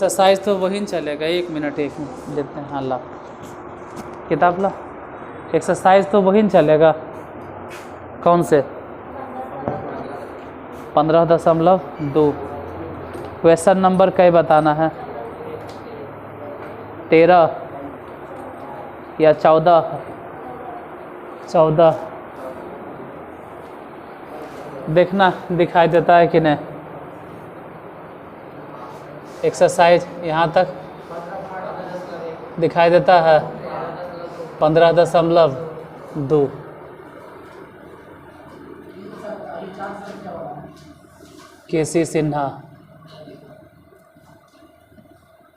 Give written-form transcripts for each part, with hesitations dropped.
Exercise तो वही चलेगा। एक मिनट लेते हैं। हाँ ला किताब ला। एक्सरसाइज तो वही चलेगा। कौन से? 15.2। क्वेश्चन नंबर क्या बताना है? 13 या 14? 14 देखना दिखाई देता है कि नहीं। एक्सरसाइज यहाँ तक दिखाई देता है। 15.2। केसी सिन्हा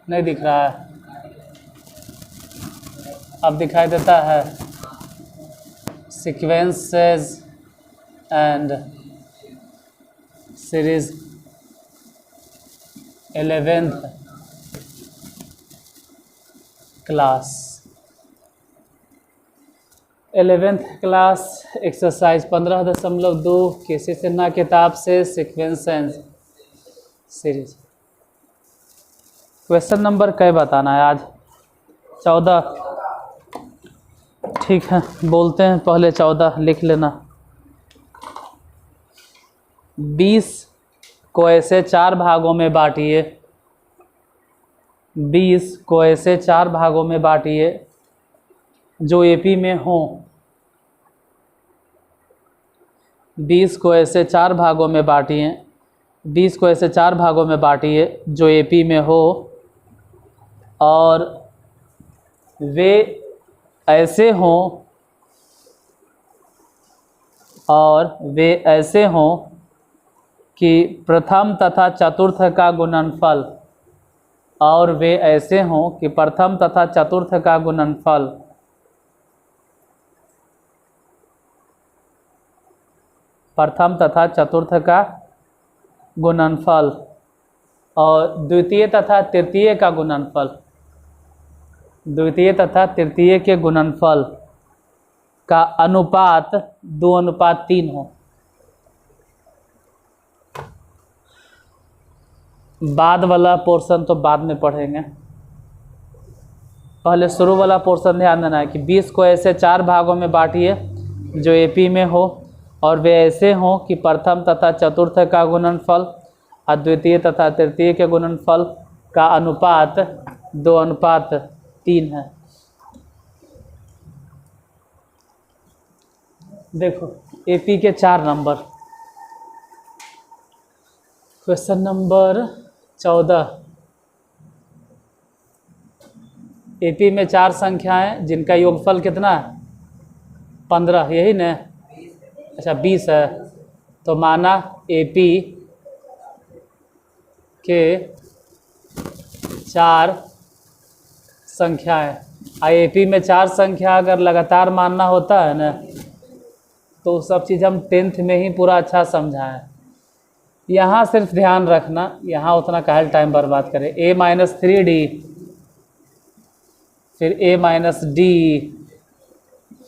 नहीं दिख रहा है। अब दिखाई देता है। Sequences and series 11th class. 11th class exercise 15.2 केसी सिन्हा किताब से sequence and series. Question number क्या बताना है आज? 14। ठीक है, बोलते हैं पहले 14 लिख लेना। 20 को ऐसे 4 भागों में बांटिए। 20 को ऐसे 4 भागों में बांटिए जो एपी में हो। 20 को ऐसे 4 भागों में बांटिए। 20 को ऐसे 4 भागों में बांटिए जो एपी में हो और वे ऐसे हों कि प्रथम तथा चतुर्थ का गुणनफल और वे ऐसे हों कि प्रथम तथा चतुर्थ का गुणनफल प्रथम तथा चतुर्थ का गुणनफल और द्वितीय तथा तृतीय का गुणनफल द्वितीय तथा तृतीय के गुणनफल का अनुपात 2:3 हो। बाद वाला पोर्शन तो बाद में पढ़ेंगे, पहले शुरू वाला पोर्शन ध्यान देना है कि 20 को ऐसे 4 भागों में बांटिए जो एपी में हो और वे ऐसे हों कि प्रथम तथा चतुर्थ का गुणनफल और द्वितीय तथा तृतीय के गुणनफल का अनुपात 2:3 है। देखो एपी के 4 नंबर। Question number 14। एपी में 4 संख्याएं जिनका योगफल कितना है? 15, यही न? अच्छा 20 है। तो माना एपी के 4 संख्याएं। एपी में 4 संख्या अगर लगातार मानना होता है ना तो सब चीज़ हम 10th में ही पूरा अच्छा समझाएं। यहाँ सिर्फ ध्यान रखना, यहाँ उतना काहे टाइम बर्बाद करें। a-3d, फिर a-d,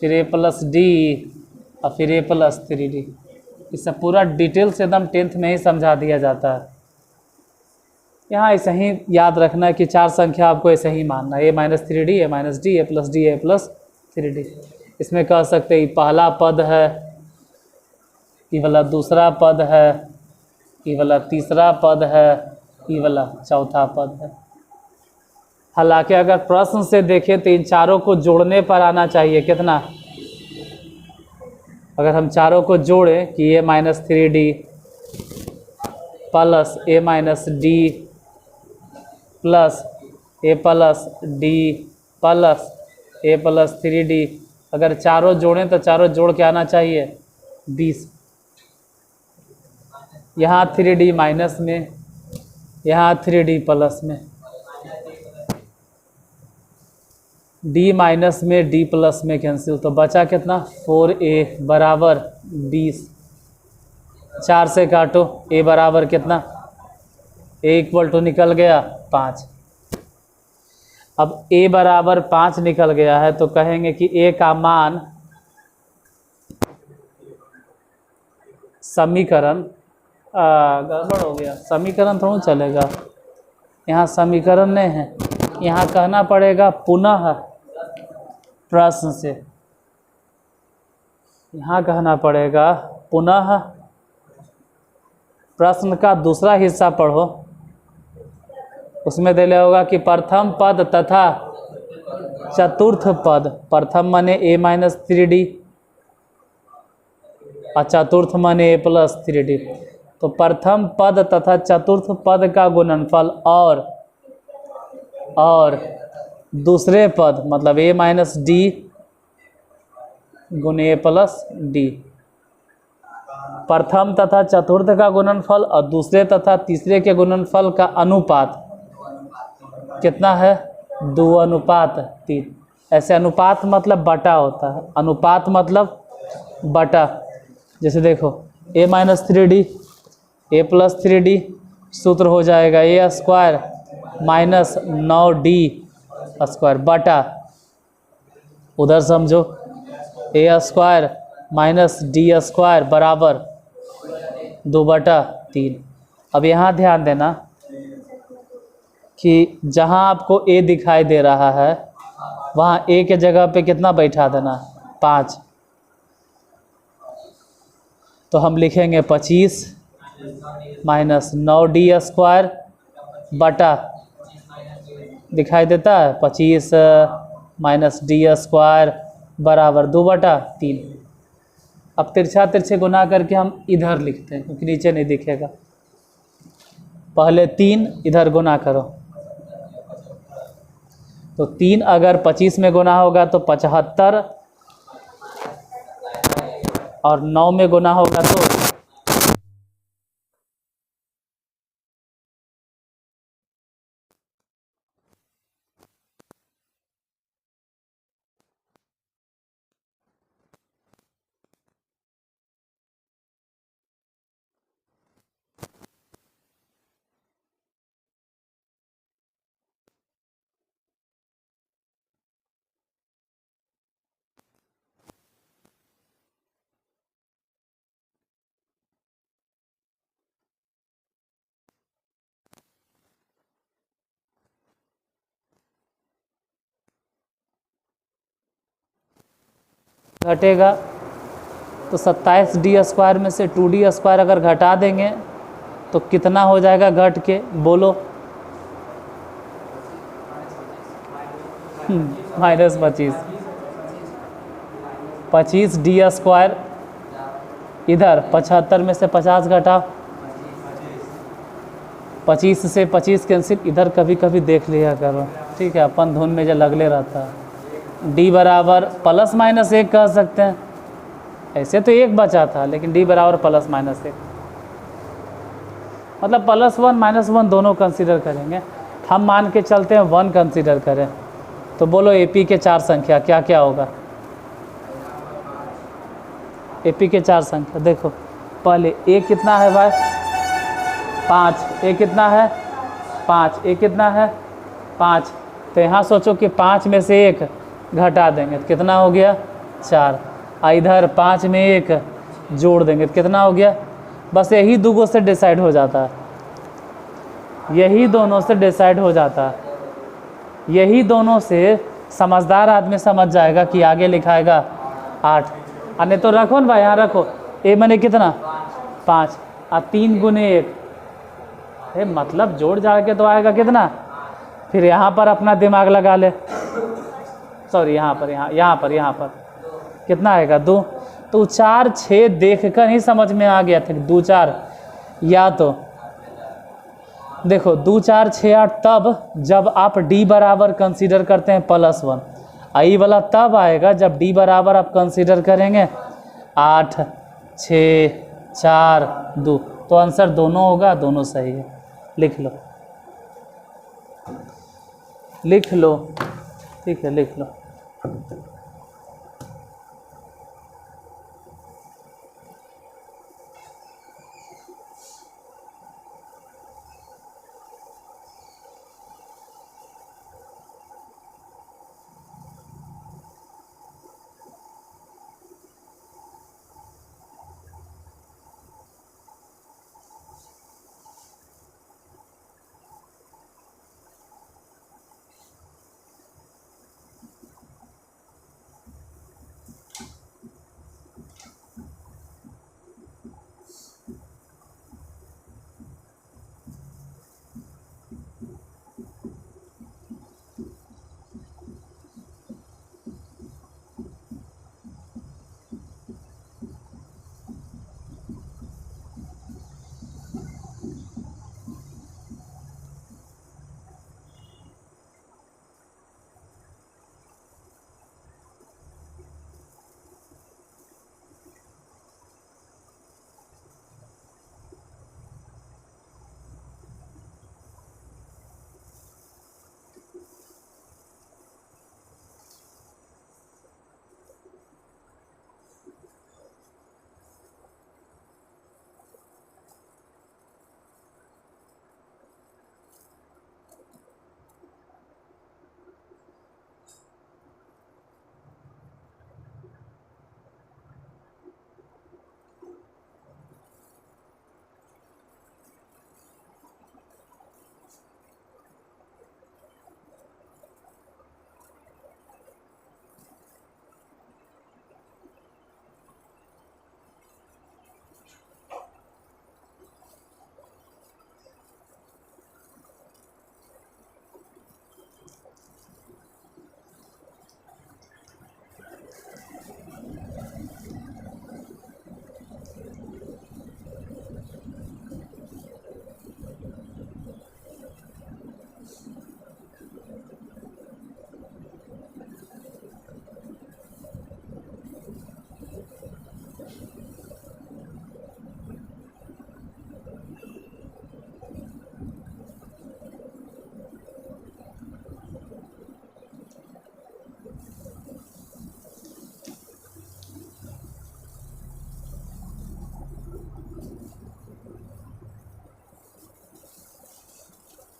फिर a+d और फिर a+3d। इस सब पूरा डिटेल से एकदम 10th में ही समझा दिया जाता है। यहाँ ऐसे ही याद रखना है कि 4 संख्या आपको ऐसे ही मानना है। a-3d, a-d, a+d, a+3d। इसमें कह सकते हैं पहला पद है, ये वाला दूसरा पद है, ये वाला तीसरा पद है, ये वाला चौथा पद है। हालांकि अगर प्रश्न से देखें तो इन चारों को जोड़ने पर आना चाहिए कितना? अगर हम चारों को जोड़ें कि a-3d plus a-d plus a+d plus a+3d, अगर चारों जोड़ें तो चारों जोड़ के आना चाहिए 20। यहाँ 3d माइनस में, यहाँ 3d प्लस में, d माइनस में d प्लस में कैंसिल, तो बचा कितना? 4a बराबर 20। 4 से काटो, a बराबर कितना? a इक्वल टू निकल गया 5। अब a बराबर 5 निकल गया है तो कहेंगे कि a का मान समीकरण गड़बड़ हो गया, समीकरण थोड़ा चलेगा। यहाँ समीकरण नहीं है, यहाँ कहना पड़ेगा पुनः प्रश्न से, यहाँ कहना पड़ेगा पुनः प्रश्न का दूसरा हिस्सा पढ़ो। उसमें दिया होगा कि प्रथम पद तथा चतुर्थ पद, प्रथम माने a माइनस 3d और चतुर्थ माने a प्लस 3d। तो प्रथम पद तथा चतुर्थ पद का गुणनफल और दूसरे पद मतलब a माइनस d गुने a प्लस d। प्रथम तथा चतुर्थ का गुणनफल और दूसरे तथा तीसरे के गुणनफल का अनुपात कितना है? 2:3। ऐसे अनुपात मतलब बटा होता है, अनुपात मतलब बटा। जैसे देखो a minus 3d a plus 3d सूत्र हो जाएगा a square minus 9d square बटा, उधर समझो a square minus d square बराबर 2/3। अब यहाँ ध्यान देना कि जहाँ आपको a दिखाई दे रहा है वहाँ a के जगह पे कितना बैठा देना? 5। तो हम लिखेंगे 25 माइनस 9d स्क्वायर बटा, दिखाई देता है 25 माइनस d स्क्वायर बराबर 2/3। अब तिरछा तिरछे गुना करके हम इधर लिखते हैं क्योंकि नीचे नहीं दिखेगा। पहले 3 इधर गुना करो, तो 3 अगर 25 में गुना होगा तो 75 और 9 में गुना होगा तो घटेगा। तो 27d स्क्वायर में से 2d स्क्वायर अगर घटा देंगे तो कितना हो जाएगा घट के? बोलो। माइनस 25d स्क्वायर, इधर 75 में से 50 घटाओ, 25 से 25 कैंसिल, इधर कभी कभी देख लिया करो, ठीक है, अपन धुन में जो लगले रहता है। d बराबर प्लस माइनस 1 कह सकते हैं, ऐसे तो 1 बचा था लेकिन d बराबर प्लस माइनस 1, मतलब +1 -1 दोनों कंसीडर करेंगे। हम मान के चलते हैं 1 कंसीडर करें। तो बोलो AP के 4 संख्या क्या क्या होगा? AP के 4 संख्या देखो, पहले a कितना है भाई? 5। a कितना है? 5। a कितना है? 5। तो यहाँ सोचो कि 5 में से 1 घटा देंगे तो कितना हो गया? 4। इधर 5 में 1 जोड़ देंगे तो कितना हो गया? बस यही दूगों से डिसाइड हो जाता है, यही दोनों से डिसाइड हो जाता है, यही दोनों से समझदार आदमी समझ जाएगा कि आगे लिखाएगा 8। नहीं तो रखो ना भाई, यहाँ रखो, a मैंने कितना? 5 और 3 गुने 1, मतलब जोड़ जाड़ के तो आएगा कितना? फिर यहाँ पर अपना दिमाग लगा ले, सॉरी यहाँ पर कितना आएगा? 2। तो 4 6 देखकर ही समझ में आ गया था 2 4, या तो देखो 2 4 6 8 तब जब आप d बराबर कंसीडर करते हैं +1, आई वाला तब आएगा जब d बराबर आप कंसीडर करेंगे 8 6 4 2। तो आंसर दोनों होगा, दोनों सही है। लिख लो, ठीक है, लिख लो।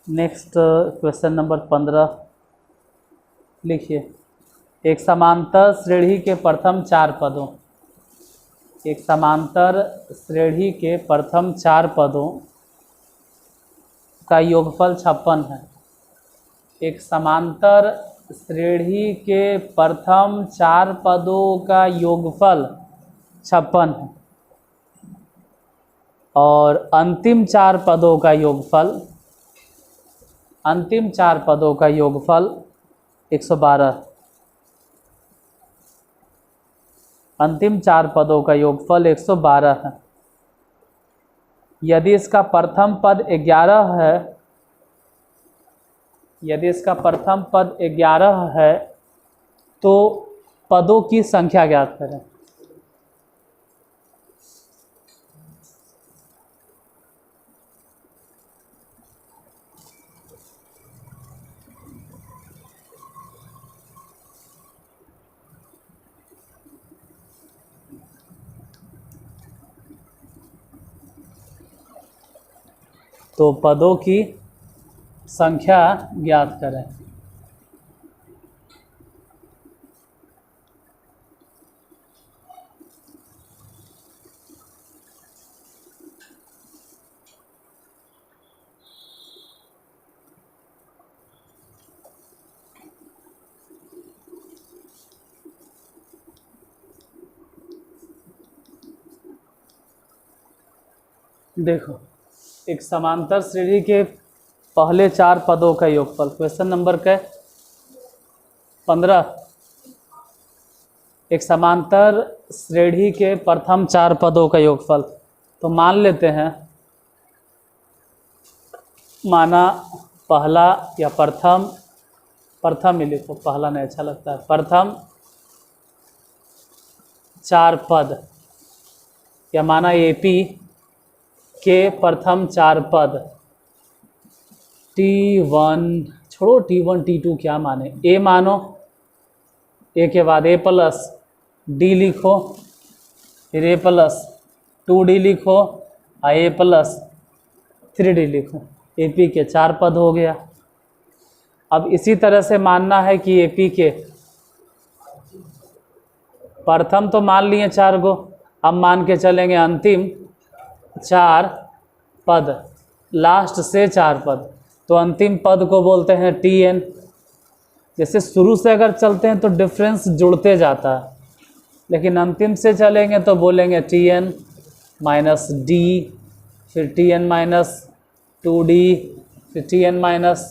नेक्स्ट क्वेश्चन नंबर 15 लिखिए। एक समांतर श्रेणी के प्रथम चार पदों, एक समांतर श्रेणी के प्रथम चार पदों का योगफल 56 है। एक समांतर श्रेणी के प्रथम चार पदों का योगफल 56 है और अंतिम चार पदों का योगफल, अंतिम चार पदों का योगफल 112। अंतिम चार पदों का योगफल 112 है। यदि इसका प्रथम पद 11 है, यदि इसका प्रथम पद 11 है तो पदों की संख्या ज्ञात करें। तो पदों की संख्या ज्ञात करें। देखो, एक समांतर श्रेणी के पहले चार पदों का योगफल, क्वेश्चन नंबर क्या 15। एक समांतर श्रेणी के प्रथम चार पदों का योगफल, तो मान लेते हैं, माना पहला या प्रथम, प्रथम ही लिखो, पहला नहीं अच्छा लगता है, प्रथम चार पद, या माना एपी के प्रथम चार पद T1, छोड़ो T1 T2 क्या माने, ए मानो, ए के बाद ए प्लस डी लिखो, फिर ए प्लस 2D लिखो और ए प्लस 3D लिखो। एपी के चार पद हो गया। अब इसी तरह से मानना है कि एपी के प्रथम तो मान लिए 4 गो, अब मान के चलेंगे अंतिम चार पद, लास्ट से 4 पद, तो अंतिम पद को बोलते हैं Tn। जैसे शुरू से अगर चलते हैं तो डिफरेंस जुड़ते जाता है, लेकिन अंतिम से चलेंगे तो बोलेंगे Tn माइनस डी, फिर Tn माइनस 2D, फिर Tn माइनस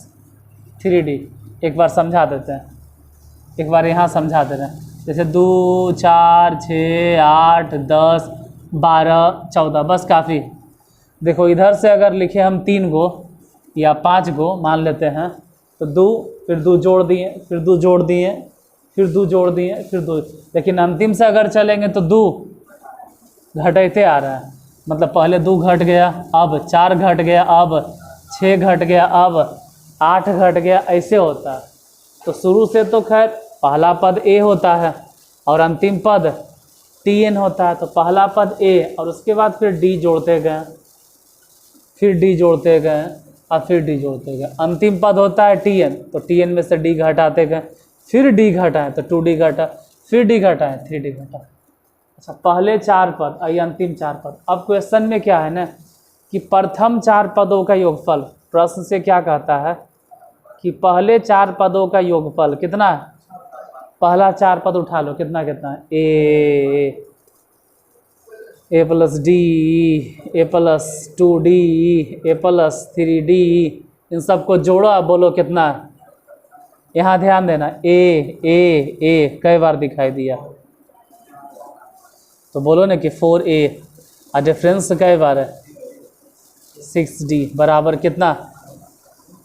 3D। एक बार समझा देते हैं, एक बार यहाँ समझा दे रहे हैं। जैसे 2 4 6 8 10 12 14, बस काफ़ी। देखो इधर से अगर लिखे हम 3 गो या 5 गो मान लेते हैं, तो 2, फिर 2 जोड़ दिए, फिर 2 जोड़ दिए, फिर 2 जोड़ दिए, फिर 2, लेकिन अंतिम से अगर चलेंगे तो 2 घटते आ रहा है। मतलब पहले 2 घट गया, अब 4 घट गया, अब 6 घट गया, अब 8 घट गया, ऐसे होता है। तो शुरू से तो खैर पहला पद ए होता है और अंतिम पद Tn होता है, तो पहला पद ए और उसके बाद फिर डी जोड़ते गए, फिर डी जोड़ते गए और फिर डी जोड़ते गए। अंतिम पद होता है Tn, तो Tn में से डी घटाते गए, फिर डी घटाएं तो 2D घटा, फिर डी घटाएं 3D घटा। अच्छा, पहले 4 पद और अंतिम 4 पद। अब क्वेश्चन में क्या है ना कि प्रथम 4 पदों का योगफल, प्रश्न से क्या कहता है कि पहले 4 पदों का योगफल कितना है। पहला 4 पद उठा लो, कितना कितना है, ए प्लस डी, ए प्लस 2D, ए प्लस 3D, इन सबको जोड़ो, अब बोलो कितना है। यहाँ ध्यान देना, ए कई बार दिखाई दिया, तो बोलो ना कि 4A, और डिफरेंस कई बार है 6D, बराबर कितना।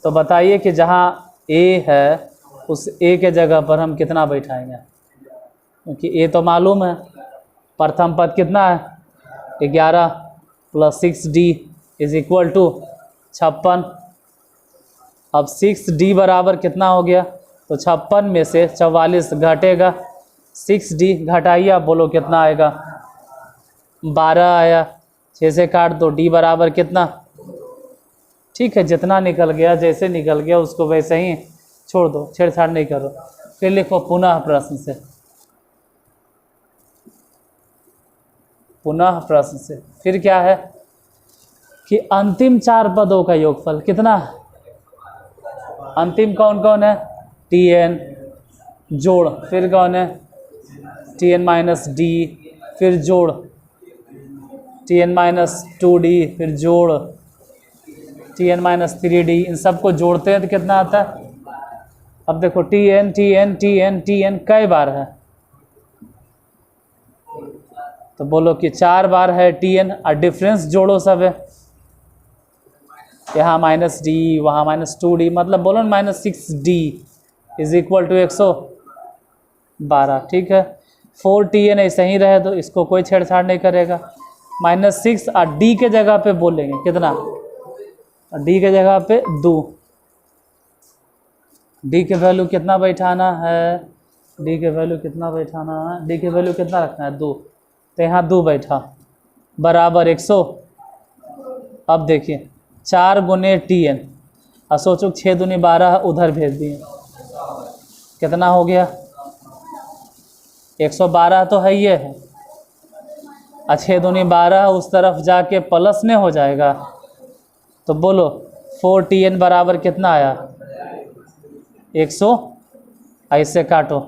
तो बताइए कि जहाँ ए है उस ए के जगह पर हम कितना बैठाएंगे, क्योंकि ए तो मालूम है। प्रथम पद कितना है 11 plus 6D is equal to 56। अब 6D बराबर कितना हो गया, तो 56 में से 44 घटेगा, 6D घटाइए, आप बोलो कितना आएगा, 12 आया। 6 से काट दो, D बराबर कितना, ठीक है, जितना निकल गया, जैसे निकल गया उसको वैसे ही छोड़ दो, छेड़छाड़ नहीं करो। फिर लिखो पुनः प्रश्न से, पुनः प्रश्न से। फिर क्या है कि अंतिम 4 पदों का योगफल कितना है? अंतिम कौन कौन है? Tn जोड़, फिर कौन है? Tn माइनस डी, फिर जोड़ Tn माइनस 2d, फिर जोड़ Tn माइनस 3d। इन सबको जोड़ते हैं तो कितना आता है? अब देखो Tn Tn Tn Tn कई बार है, तो बोलो कि 4 बार है Tn, और डिफरेंस जोड़ो सब है, यहाँ माइनस डी, वहाँ माइनस 2d, मतलब बोलो minus 6d is equal to 112। ठीक है, 4Tn ऐसे ही रहे तो इसको कोई छेड़छाड़ नहीं करेगा। -6 और d के जगह पे बोलेंगे कितना? d के जगह पे 2, d के वैल्यू कितना बैठाना है? d के वैल्यू कितना बैठाना है? d के वैल्यू कितना रखना है? 2, तो यहाँ 2 बैठा बराबर 100। अब देखिए 4 गुने Tn, और सोचो 6 दूनी 12 उधर भेज दिए, कितना हो गया? 112 तो है, ये है, और 6 दूनी 12 उस तरफ जाके प्लस में हो जाएगा, तो बोलो 4Tn बराबर कितना आया? 100। ऐसे काटो,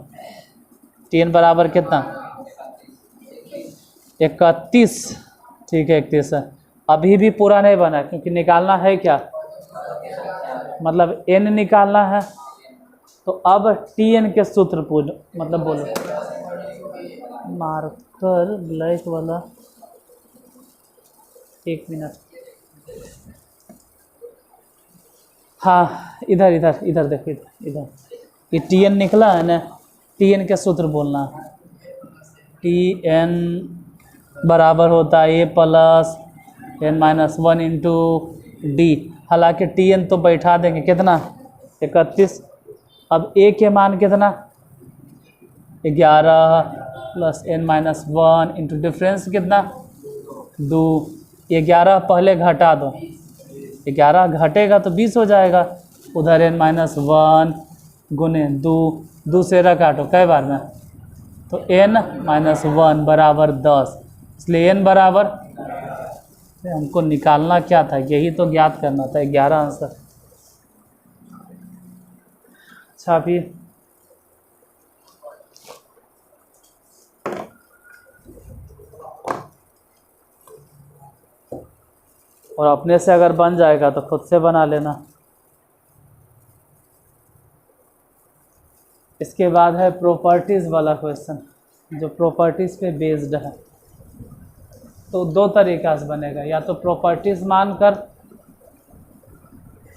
Tn बराबर कितना? 31। ठीक है, 31 है। अभी भी पूरा नहीं बना, क्योंकि निकालना है क्या, मतलब n निकालना है। तो अब Tn के सूत्र पूछ, मतलब बोलो, मार्कर ब्लैक वाला, 1 मिनट। हाँ, इधर इधर इधर देखो, इधर इधर, ये Tn निकला है ना, Tn के सूत्र बोलना। Tn बराबर होता है a plus n minus 1 into D. हालांकि Tn तो बैठा देंगे, कितना? 31। अब a के मान कितना? 11 plus n minus 1 into difference कितना? 2। 11 पहले घटा दो, 11 घटेगा तो 20 हो जाएगा, उधर n माइनस 1 गुने 2, 2 से काटो कई बार में, तो n माइनस 1 बराबर 10। इसलिए n बराबर, हमको निकालना क्या था, यही तो ज्ञात करना था, 11 आंसर। अच्छा, फिर और अपने से अगर बन जाएगा तो खुद से बना लेना। इसके बाद है प्रॉपर्टीज़ वाला क्वेश्चन, जो प्रॉपर्टीज़ पे बेस्ड है। तो 2 तरीक़ा से बनेगा, या तो प्रॉपर्टीज़ मानकर,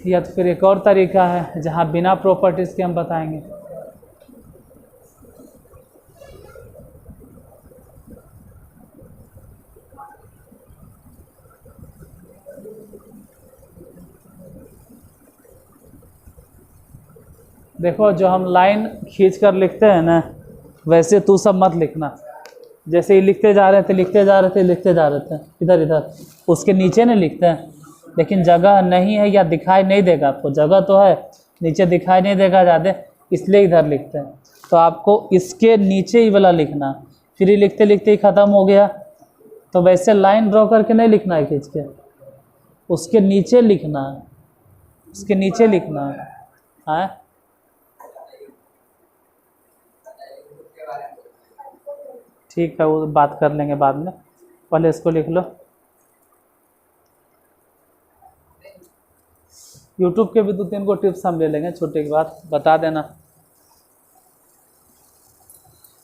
या तो फिर एक और तरीका है जहाँ बिना प्रॉपर्टीज़ के हम बताएंगे। देखो, जो हम लाइन खींच कर लिखते हैं ना, वैसे तू सब मत लिखना। जैसे ही लिखते जा रहे थे, लिखते जा रहे थे, लिखते जा रहे थे, इधर इधर उसके नीचे नहीं लिखते हैं, लेकिन जगह नहीं है या दिखाई नहीं देगा आपको, जगह तो है, नीचे दिखाई नहीं देगा ज़्यादा, इसलिए इधर लिखते हैं। तो आपको इसके नीचे ही वाला लिखना, फिर ही लिखते लिखते ही ख़त्म हो गया, तो वैसे लाइन ड्रॉ करके नहीं लिखना है खींच के, उसके नीचे लिखना है, उसके नीचे लिखना है। ठीक है, वो बात कर लेंगे बाद में, पहले इसको लिख लो। यूट्यूब के भी 2-3 को टिप्स हम ले लेंगे, छोटे की बात बता देना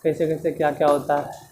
कैसे कैसे क्या क्या होता है।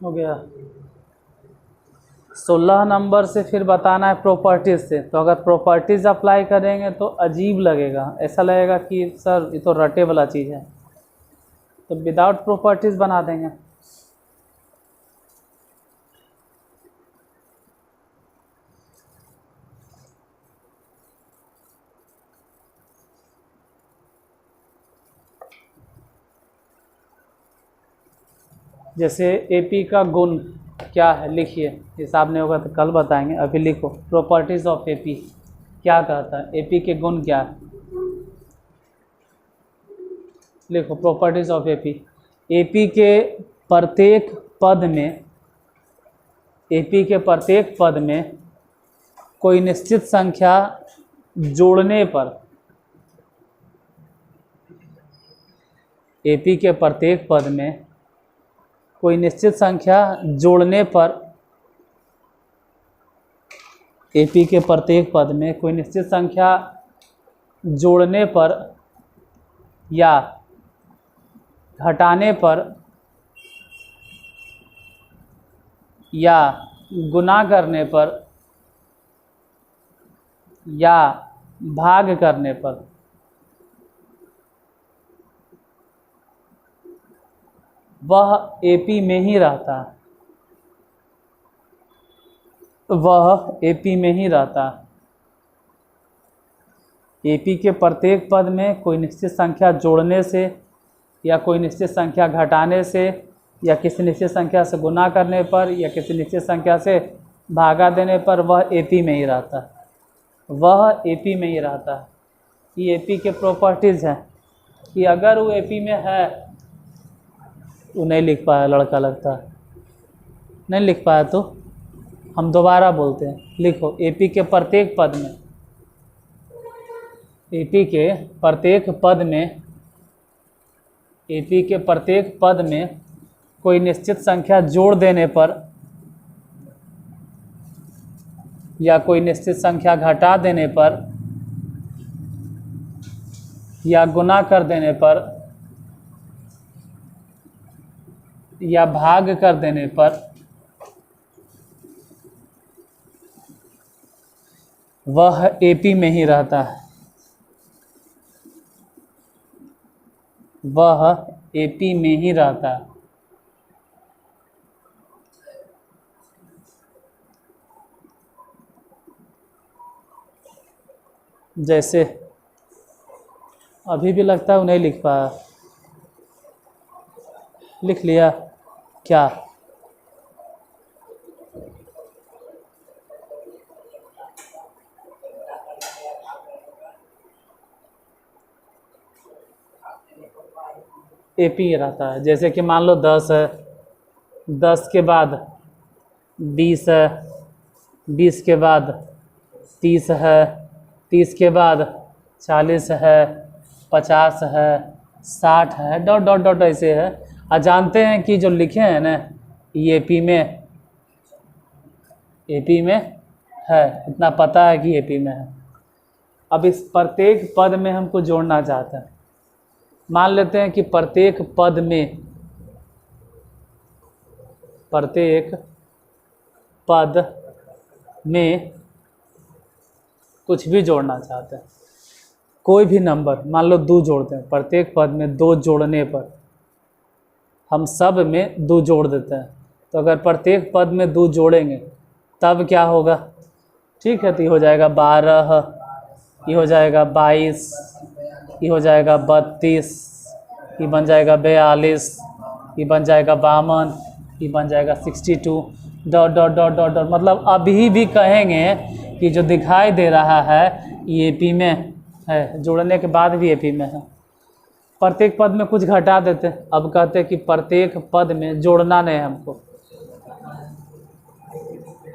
हो गया। 16 नंबर से फिर बताना है प्रॉपर्टीज़ से। तो अगर प्रॉपर्टीज़ अप्लाई करेंगे तो अजीब लगेगा, ऐसा लगेगा कि सर ये तो रटे वाला चीज़ है, तो विदाउट प्रॉपर्टीज़ बना देंगे। जैसे एपी का गुण क्या है लिखिए, हिसाब नहीं होगा तो कल बताएंगे, अभी लिखो प्रॉपर्टीज़ ऑफ एपी क्या कहता है, एपी के गुण क्या है। लिखो प्रॉपर्टीज़ ऑफ एपी। एपी के प्रत्येक पद में, एपी के प्रत्येक पद में कोई निश्चित संख्या जोड़ने पर, एपी के प्रत्येक पद में कोई निश्चित संख्या जोड़ने पर, एपी के प्रत्येक पद में कोई निश्चित संख्या जोड़ने पर या घटाने पर या गुणा करने पर या भाग करने पर वह एपी में ही रहता है, वह एपी में ही रहता है। एपी के प्रत्येक पद में कोई निश्चित संख्या जोड़ने से या कोई निश्चित संख्या घटाने से या किसी निश्चित संख्या से गुणा करने पर या किसी निश्चित संख्या से भागा देने पर वह एपी में ही रहता है, वह एपी में ही रहता है। ये एपी के प्रॉपर्टीज़ हैं कि अगर वो एपी में है, वो नहीं लिख पाया लड़का लगता है, नहीं लिख पाया तो हम दोबारा बोलते हैं। लिखो एपी के प्रत्येक पद में, एपी के प्रत्येक पद में, एपी के प्रत्येक पद में कोई निश्चित संख्या जोड़ देने पर या कोई निश्चित संख्या घटा देने पर या गुणा कर देने पर या भाग कर देने पर वह एपी में ही रहता है, वह एपी में ही रहता है। जैसे अभी भी लगता है वो नहीं लिख पाया, लिख लिया क्या? एपी रहता है। जैसे कि मान लो 10 है, 10 के बाद 20 है, 20 के बाद 30 है, 30 के बाद 40 है, 50 है, 60 है, डॉट डॉट डॉट ऐसे है। और जानते हैं कि जो लिखे हैं ना ये एपी में है, इतना पता है कि एपी में है। अब इस प्रत्येक पद में हमको जोड़ना चाहते हैं। मान लेते हैं कि प्रत्येक पद में, प्रत्येक पद में कुछ भी जोड़ना चाहते हैं, कोई भी नंबर, मान लो 2 जोड़ते हैं, प्रत्येक पद में 2 जोड़ने पर हम सब में 2 जोड़ देते हैं। तो अगर प्रत्येक पद में 2 जोड़ेंगे तब क्या होगा? ठीक है, तो ये हो जाएगा 12, ये हो जाएगा 22, ये हो जाएगा 32, ये बन जाएगा 42, ये बन जाएगा 52, ये बन जाएगा 62, dot dot dot dot dot. मतलब अभी भी कहेंगे कि जो दिखाई दे रहा है ये एपी में है, जोड़ने के बाद भी एपी में है। प्रत्येक पद में कुछ घटा देते हैं। अब कहते हैं कि प्रत्येक पद में जोड़ना नहीं है हमको,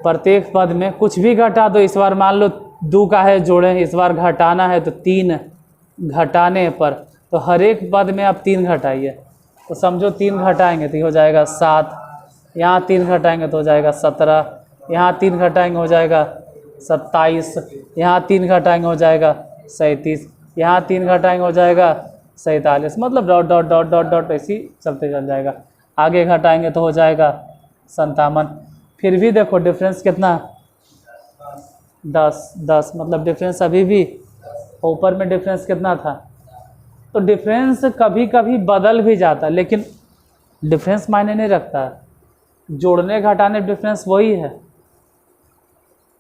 प्रत्येक पद में कुछ भी घटा दो। इस बार मान लो 2 का है जोड़े, इस बार घटाना है तो 3 घटाने पर, तो हर एक पद में आप 3 घटाइए। तो समझो 3 घटाएंगे तो ये हो जाएगा 7, यहाँ 3 घटाएंगे तो हो जाएगा 17, यहाँ 3 घटाएंगे हो जाएगा 27, यहाँ 3 घटाएंगे हो जाएगा 37, यहाँ 3 घटाएंगे हो जाएगा 47। मतलब dot dot dot dot dot ऐसी चलते चल जाएगा। आगे घटाएंगे तो हो जाएगा 57। फिर भी देखो डिफरेंस कितना, 10 मतलब डिफरेंस अभी भी ऊपर में डिफरेंस कितना था। तो डिफरेंस कभी कभी बदल भी जाता है, लेकिन डिफरेंस मायने नहीं रखता है। जोड़ने घटाने डिफरेंस वही है,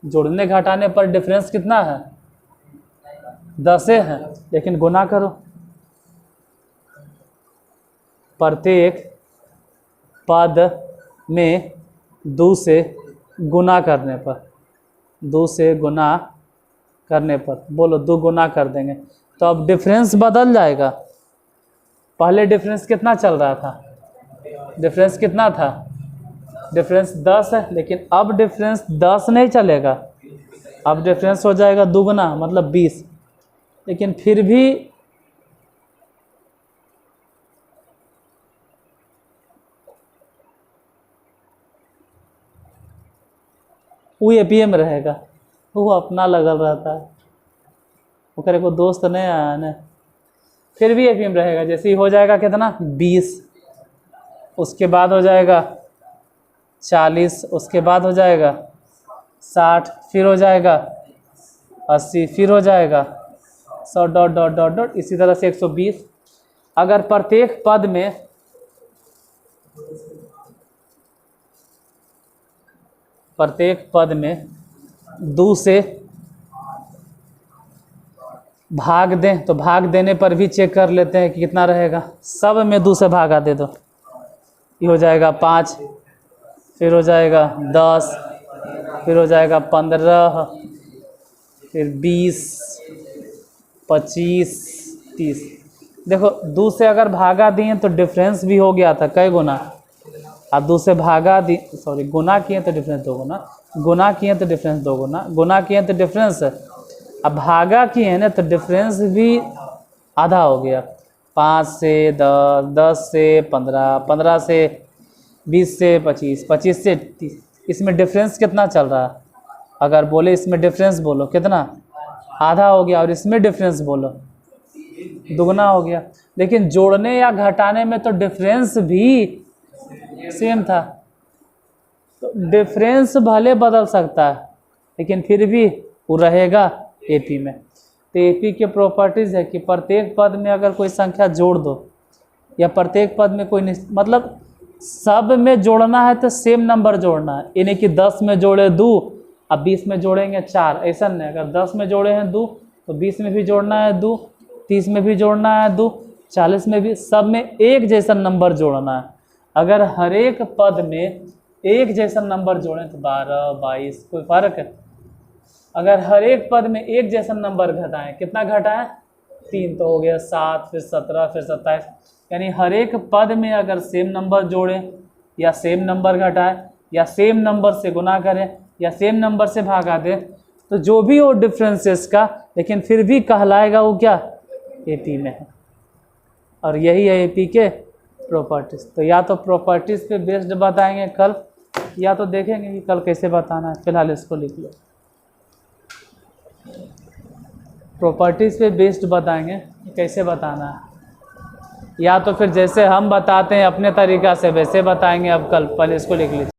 जोड़ने घटाने पर डिफरेंस कितना है, 10 है, लेकिन गुना करो। प्रत्येक पद में 2 से गुना करने पर, 2 से गुना करने पर, बोलो 2 गुना कर देंगे तो अब डिफरेंस बदल जाएगा। पहले डिफरेंस कितना चल रहा था, डिफरेंस कितना था, डिफरेंस 10 है, लेकिन अब डिफरेंस 10 नहीं चलेगा, अब डिफरेंस हो जाएगा दुगना मतलब 20। लेकिन फिर भी वो एपीए में रहेगा, वो अपना लगल रहता है, वो करे को दोस्त नहीं आया ना, फिर भी एपीए में रहेगा। जैसे ही हो जाएगा कितना 20, उसके बाद हो जाएगा 40, उसके बाद हो जाएगा 60, फिर हो जाएगा 80, फिर हो जाएगा 100 डॉट डॉट डॉट डॉट, इसी तरह से 120। अगर प्रत्येक पद में प्रत्येक पद में 2 से भाग दें तो भाग देने पर भी चेक कर लेते हैं कि कितना रहेगा। सब में 2 से भागा दे दो, ये हो जाएगा 5, फिर हो जाएगा 10, फिर हो जाएगा 15, फिर 20, 25, 30। देखो 2 से अगर भागा दिए तो डिफरेंस भी हो गया था कई गुना, अब 2 से भागा दी सॉरी गुना किए तो डिफरेंस 2 गुना, गुना किए तो डिफरेंस 2 गुना, गुना किए तो डिफरेंस, अब भागा किए हैं ना तो डिफरेंस भी आधा हो गया। 5 से 10, 10 से 15, 15 से 20 से 25, 25 से 30। इसमें डिफरेंस कितना चल रहा है, अगर बोले इसमें डिफरेंस बोलो कितना, आधा हो गया, और इसमें डिफरेंस बोलो दुगना हो गया। लेकिन जोड़ने या घटाने में तो डिफरेंस भी सेम था, तो डिफरेंस भले बदल सकता है लेकिन फिर भी वो रहेगा एपी में। तो एपी के प्रॉपर्टीज़ है कि प्रत्येक पद में अगर कोई संख्या जोड़ दो या प्रत्येक पद में कोई मतलब सब में जोड़ना है तो सेम नंबर जोड़ना है, यानी कि 10 में जोड़े 2 अब 20 में जोड़ेंगे 4, ऐसा नहीं। अगर 10 में जोड़े हैं 2 तो 20 में भी जोड़ना है 2, 30 में भी जोड़ना है 2, 40 में भी, सब में एक जैसा नंबर जोड़ना है। अगर हर एक पद में एक जैसा नंबर जोड़ें तो 12, 22 कोई फ़र्क है। अगर हर एक पद में एक जैसा नंबर घटाएं, कितना घटाएं 3 तो हो गया 7, फिर 17, फिर 27। यानी हर एक पद में अगर सेम नंबर जोड़ें या सेम नंबर घटाएं या सेम नंबर से गुना करें या सेम नंबर से भागा दें तो जो भी हो डिफरेंसेस का, लेकिन फिर भी कहलाएगा वो क्या, एपी में है। और यही है एपी के प्रॉपर्टीज़। तो या तो प्रॉपर्टीज़ पे बेस्ड बताएंगे कल, या तो देखेंगे कि कल कैसे बताना है। फिलहाल इसको लिख लो, प्रॉपर्टीज़ पे बेस्ड बताएंगे कैसे बताना है, या तो फिर जैसे हम बताते हैं अपने तरीक़ा से वैसे बताएंगे। अब कल पहले इसको लिख लीजिए।